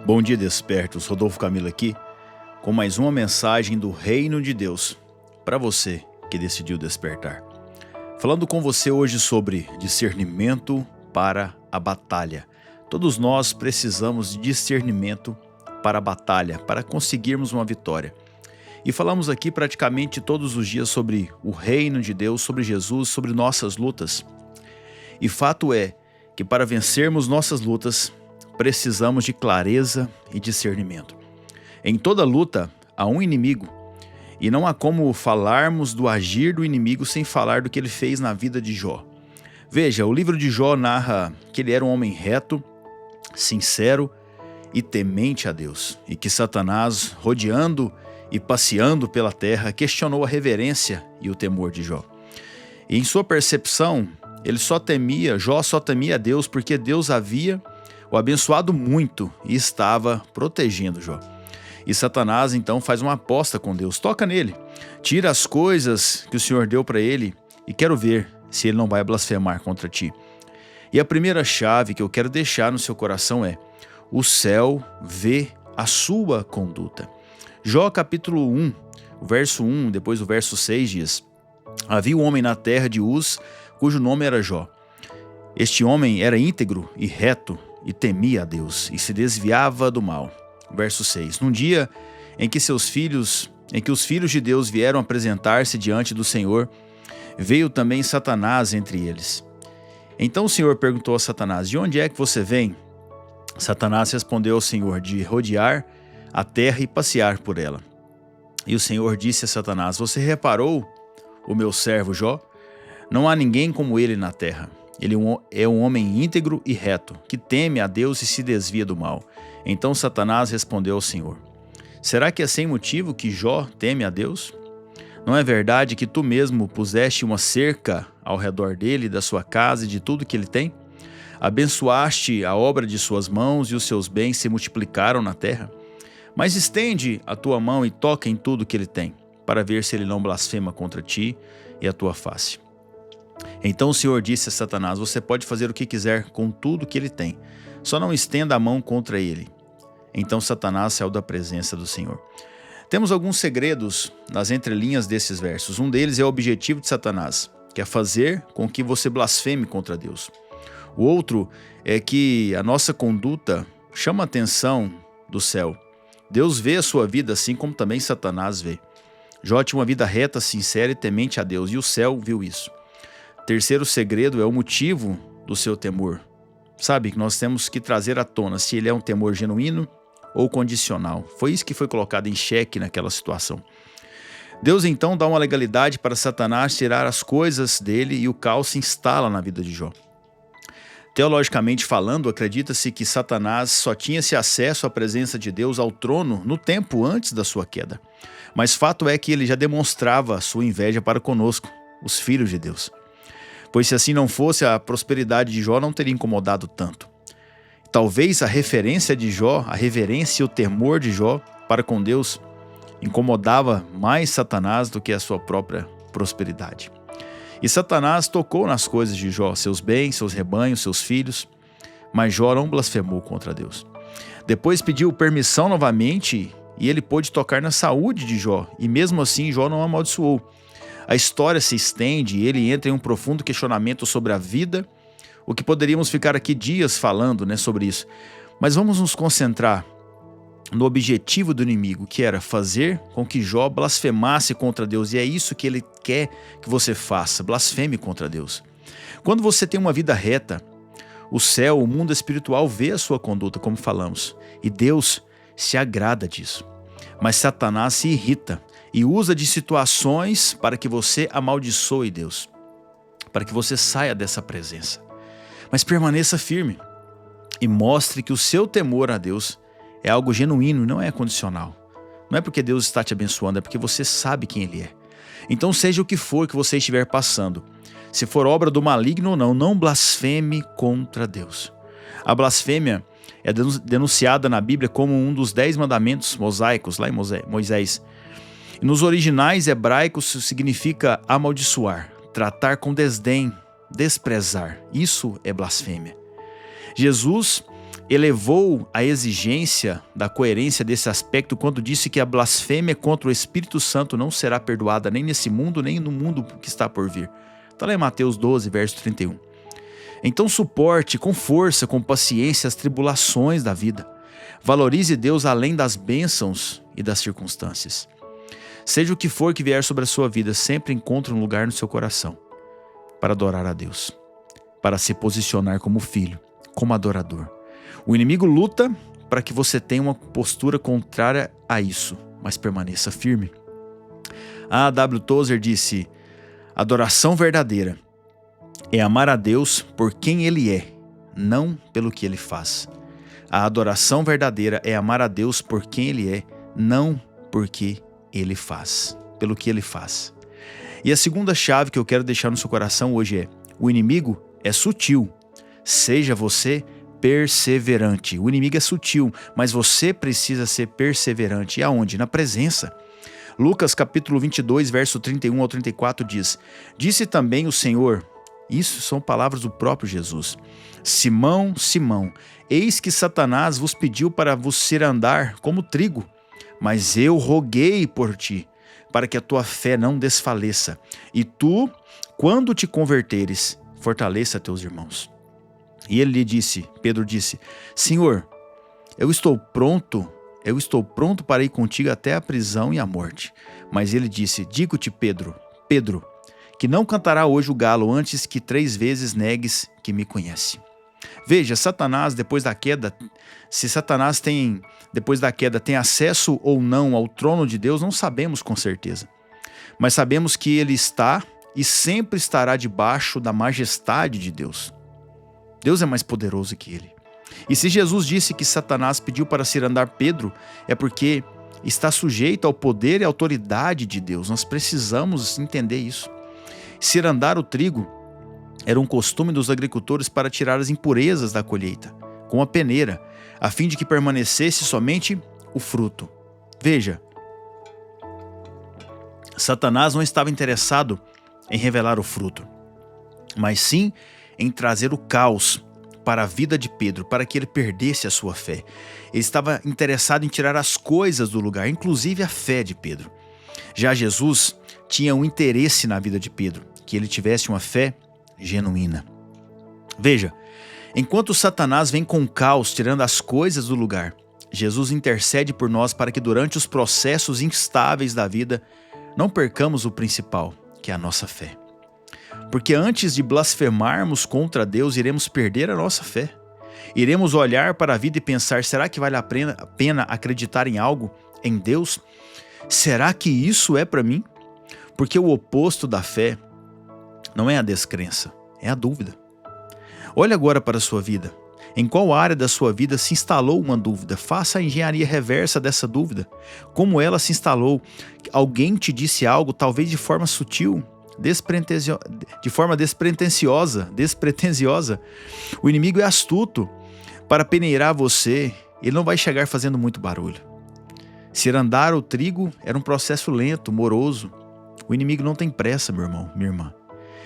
Bom dia, despertos. Rodolfo Camilo aqui com mais uma mensagem do Reino de Deus para você que decidiu despertar. Falando com você hoje sobre discernimento para a batalha. Todos nós precisamos de discernimento para a batalha, para conseguirmos uma vitória. E falamos aqui praticamente todos os dias sobre o Reino de Deus, sobre Jesus, sobre nossas lutas. E fato é que para vencermos nossas lutas, precisamos de clareza e discernimento. Em toda luta há um inimigo, e não há como falarmos do agir do inimigo sem falar do que ele fez na vida de Jó. Veja, o livro de Jó narra que ele era um homem reto, sincero e temente a Deus, e que Satanás, rodeando e passeando pela terra, questionou a reverência e o temor de Jó. E em sua percepção, Jó só temia a Deus porque Deus havia o abençoado muito e estava protegendo Jó. E Satanás então faz uma aposta com Deus, toca nele, tira as coisas que o Senhor deu para ele e quero ver se ele não vai blasfemar contra ti. E a primeira chave que eu quero deixar no seu coração é: o céu vê a sua conduta. Jó capítulo 1, o verso 1, depois o verso 6 diz: havia um homem na terra de Uz, cujo nome era Jó. Este homem era íntegro e reto, e temia a Deus, e se desviava do mal. Verso 6. Num dia em que os filhos de Deus vieram apresentar-se diante do Senhor, veio também Satanás entre eles. Então o Senhor perguntou a Satanás: de onde é que você vem? Satanás respondeu ao Senhor: de rodear a terra e passear por ela. E o Senhor disse a Satanás: você reparou o meu servo Jó? Não há ninguém como ele na terra. Ele é um homem íntegro e reto, que teme a Deus e se desvia do mal. Então Satanás respondeu ao Senhor: será que é sem motivo que Jó teme a Deus? Não é verdade que tu mesmo puseste uma cerca ao redor dele, da sua casa e de tudo que ele tem? Abençoaste a obra de suas mãos e os seus bens se multiplicaram na terra? Mas estende a tua mão e toca em tudo que ele tem, para ver se ele não blasfema contra ti e a tua face. Então o Senhor disse a Satanás: você pode fazer o que quiser com tudo que ele tem, só não estenda a mão contra ele. Então Satanás saiu da presença do Senhor. Temos alguns segredos nas entrelinhas desses versos. Um deles é o objetivo de Satanás, que é fazer com que você blasfeme contra Deus. O outro é que a nossa conduta chama a atenção do céu. Deus vê a sua vida assim como também Satanás vê. Jó tinha uma vida reta, sincera e temente a Deus, e o céu viu isso. Terceiro segredo é o motivo do seu temor. Sabe que nós temos que trazer à tona se ele é um temor genuíno ou condicional. Foi isso que foi colocado em xeque naquela situação. Deus então dá uma legalidade para Satanás tirar as coisas dele e o caos se instala na vida de Jó. Teologicamente falando, acredita-se que Satanás só tinha esse acesso à presença de Deus, ao trono, no tempo antes da sua queda. Mas fato é que ele já demonstrava sua inveja para conosco, os filhos de Deus. Pois se assim não fosse, a prosperidade de Jó não teria incomodado tanto. Talvez a referência de Jó, a reverência e o temor de Jó para com Deus incomodava mais Satanás do que a sua própria prosperidade. E Satanás tocou nas coisas de Jó, seus bens, seus rebanhos, seus filhos, mas Jó não blasfemou contra Deus. Depois pediu permissão novamente e ele pôde tocar na saúde de Jó, e mesmo assim Jó não amaldiçoou. A história se estende e ele entra em um profundo questionamento sobre a vida, o que poderíamos ficar aqui dias falando, sobre isso. Mas vamos nos concentrar no objetivo do inimigo, que era fazer com que Jó blasfemasse contra Deus. E é isso que ele quer que você faça, blasfeme contra Deus. Quando você tem uma vida reta, o céu, o mundo espiritual vê a sua conduta, como falamos, e Deus se agrada disso. Mas Satanás se irrita e usa de situações para que você amaldiçoe Deus, para que você saia dessa presença. Mas permaneça firme e mostre que o seu temor a Deus é algo genuíno e não é condicional. Não é porque Deus está te abençoando, é porque você sabe quem Ele é. Então seja o que for que você estiver passando, se for obra do maligno ou não, não blasfeme contra Deus. A blasfêmia é denunciada na Bíblia como um dos 10 mandamentos mosaicos, lá em Moisés. E nos originais hebraicos isso significa amaldiçoar, tratar com desdém, desprezar. Isso é blasfêmia. Jesus elevou a exigência da coerência desse aspecto quando disse que a blasfêmia contra o Espírito Santo não será perdoada nem nesse mundo, nem no mundo que está por vir. Está lá em Mateus 12, verso 31. Então suporte com força, com paciência as tribulações da vida. Valorize Deus além das bênçãos e das circunstâncias. Seja o que for que vier sobre a sua vida, sempre encontre um lugar no seu coração para adorar a Deus, para se posicionar como filho, como adorador. O inimigo luta para que você tenha uma postura contrária a isso, mas permaneça firme. A W. Tozer disse: adoração verdadeira é amar a Deus por quem Ele é, não pelo que Ele faz. A adoração verdadeira é amar a Deus por quem Ele é, não porque Ele faz, pelo que Ele faz. E a segunda chave que eu quero deixar no seu coração hoje é: o inimigo é sutil, seja você perseverante. O inimigo é sutil, mas você precisa ser perseverante. E aonde? Na presença. Lucas capítulo 22, verso 31 ao 34 diz: disse também o Senhor, isso são palavras do próprio Jesus: Simão, Simão, eis que Satanás vos pediu para vos cirandar como trigo, mas eu roguei por ti, para que a tua fé não desfaleça. E tu, quando te converteres, fortaleça teus irmãos. E ele lhe disse, Pedro disse: Senhor, eu estou pronto para ir contigo até a prisão e a morte. Mas ele disse: digo-te, Pedro, que não cantará hoje o galo antes que 3 vezes negues que me conhece. Veja, Satanás, depois da queda, se Satanás depois da queda, tem acesso ou não ao trono de Deus, não sabemos com certeza. Mas sabemos que ele está e sempre estará debaixo da majestade de Deus. Deus é mais poderoso que ele. E se Jesus disse que Satanás pediu para cirandar Pedro, é porque está sujeito ao poder e autoridade de Deus. Nós precisamos entender isso. Cirandar o trigo era um costume dos agricultores para tirar as impurezas da colheita, com a peneira, a fim de que permanecesse somente o fruto. Veja, Satanás não estava interessado em revelar o fruto, mas sim em trazer o caos para a vida de Pedro, para que ele perdesse a sua fé. Ele estava interessado em tirar as coisas do lugar, inclusive a fé de Pedro. Já Jesus tinha um interesse na vida de Pedro, que ele tivesse uma fé genuína. Veja, enquanto Satanás vem com o caos, tirando as coisas do lugar, Jesus intercede por nós para que durante os processos instáveis da vida não percamos o principal, que é a nossa fé. Porque antes de blasfemarmos contra Deus, iremos perder a nossa fé. Iremos olhar para a vida e pensar: será que vale a pena acreditar em algo, em Deus? Será que isso é para mim? Porque o oposto da fé não é a descrença, é a dúvida. Olhe agora para a sua vida. Em qual área da sua vida se instalou uma dúvida? Faça a engenharia reversa dessa dúvida. Como ela se instalou? Alguém te disse algo, talvez de forma sutil, de forma despretensiosa. O inimigo é astuto para peneirar você. Ele não vai chegar fazendo muito barulho. Cirandar o trigo era um processo lento, moroso. O inimigo não tem pressa, meu irmão, minha irmã.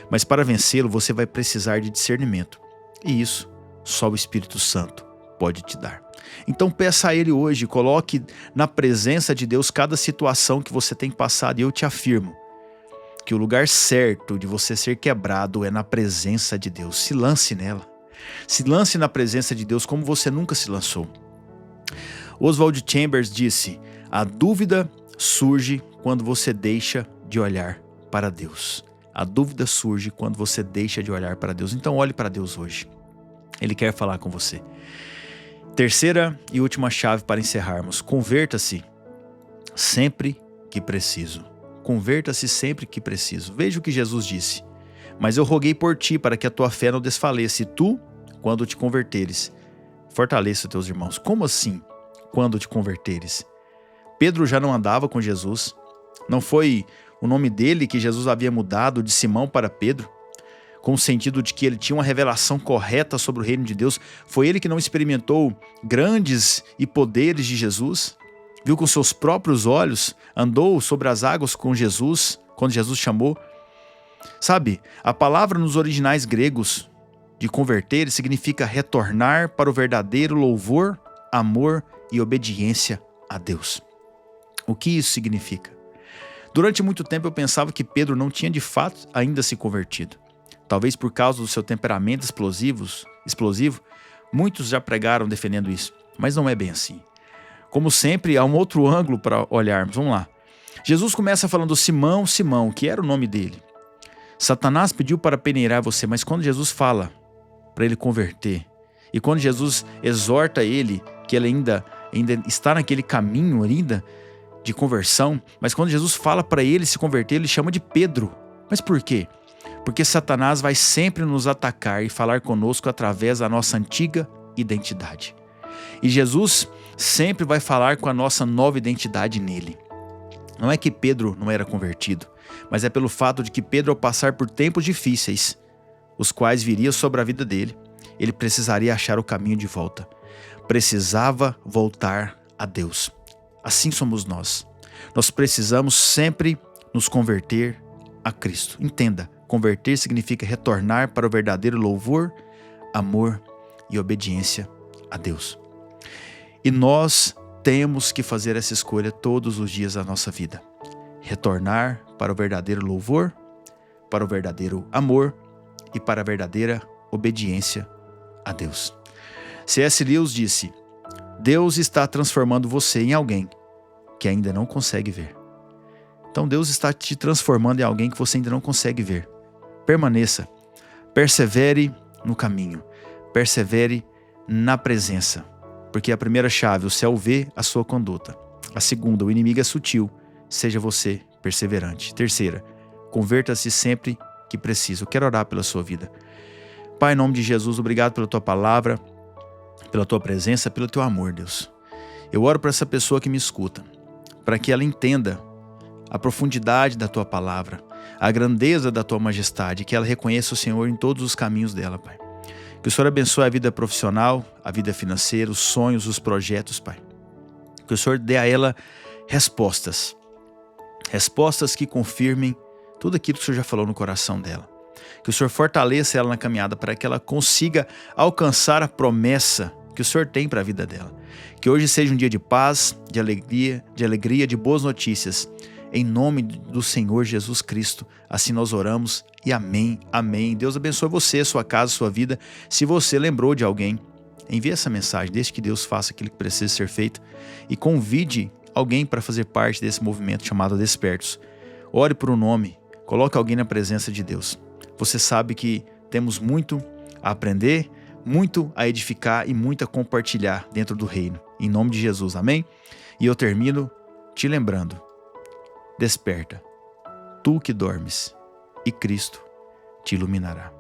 Mas para vencê-lo, você vai precisar de discernimento. E isso só o Espírito Santo pode te dar. Então peça a Ele hoje, coloque na presença de Deus cada situação que você tem passado. E eu te afirmo que o lugar certo de você ser quebrado é na presença de Deus. Se lance nela. Se lance na presença de Deus como você nunca se lançou. Oswald Chambers disse: a dúvida surge quando você deixa de olhar para Deus. A dúvida surge quando você deixa de olhar para Deus. Então olhe para Deus hoje. Ele quer falar com você. Terceira e última chave para encerrarmos: converta-se sempre que preciso. Converta-se sempre que preciso. Veja o que Jesus disse: mas eu roguei por ti para que a tua fé não desfaleça, e tu, quando te converteres, fortaleça os teus irmãos. Como assim, quando te converteres? Pedro já não andava com Jesus. Não foi o nome dele que Jesus havia mudado de Simão para Pedro, com o sentido de que ele tinha uma revelação correta sobre o reino de Deus? Foi ele que não experimentou grandes e poderes de Jesus? Viu com seus próprios olhos, andou sobre as águas com Jesus, quando Jesus chamou? Sabe, a palavra nos originais gregos de converter significa retornar para o verdadeiro louvor, amor e obediência a Deus. O que isso significa? Durante muito tempo eu pensava que Pedro não tinha de fato ainda se convertido. Talvez por causa do seu temperamento explosivo, muitos já pregaram defendendo isso, mas não é bem assim. Como sempre, há um outro ângulo para olharmos. Vamos lá. Jesus começa falando Simão, Simão, que era o nome dele. Satanás pediu para peneirar você, mas quando Jesus fala para ele converter, e quando Jesus exorta ele, que ele ainda está naquele caminho ainda de conversão, mas quando Jesus fala para ele se converter, ele chama de Pedro. Mas por quê? Porque Satanás vai sempre nos atacar e falar conosco através da nossa antiga identidade. E Jesus sempre vai falar com a nossa nova identidade nele. Não é que Pedro não era convertido, mas é pelo fato de que Pedro, ao passar por tempos difíceis, os quais viriam sobre a vida dele, ele precisaria achar o caminho de volta. Precisava voltar a Deus. Assim somos nós. Nós precisamos sempre nos converter a Cristo. Entenda, converter significa retornar para o verdadeiro louvor, amor e obediência a Deus. E nós temos que fazer essa escolha todos os dias da nossa vida. Retornar para o verdadeiro louvor, para o verdadeiro amor e para a verdadeira obediência a Deus. C.S. Lewis disse: Deus está transformando você em alguém que ainda não consegue ver. Então Deus está te transformando em alguém que você ainda não consegue ver. Permaneça, persevere no caminho, persevere na presença. Porque a primeira chave, o céu vê a sua conduta. A segunda, o inimigo é sutil, seja você perseverante. Terceira, converta-se sempre que precisa. Eu quero orar pela sua vida. Pai, em nome de Jesus, obrigado pela tua palavra, pela tua presença, pelo teu amor, Deus. Eu oro para essa pessoa que me escuta, para que ela entenda a profundidade da tua palavra, a grandeza da tua majestade, que ela reconheça o Senhor em todos os caminhos dela, Pai. Que o Senhor abençoe a vida profissional, a vida financeira, os sonhos, os projetos, Pai. Que o Senhor dê a ela respostas que confirmem tudo aquilo que o Senhor já falou no coração dela. Que o Senhor fortaleça ela na caminhada para que ela consiga alcançar a promessa que o Senhor tem para a vida dela. Que hoje seja um dia de paz, de alegria, de boas notícias. Em nome do Senhor Jesus Cristo, assim nós oramos e amém, amém. Deus abençoe você, sua casa, sua vida. Se você lembrou de alguém, envie essa mensagem, deixe que Deus faça aquilo que precisa ser feito e convide alguém para fazer parte desse movimento chamado Despertos. Ore por um nome, coloque alguém na presença de Deus. Você sabe que temos muito a aprender, muito a edificar e muito a compartilhar dentro do reino. Em nome de Jesus, amém? E eu termino te lembrando: desperta, tu que dormes, e Cristo te iluminará.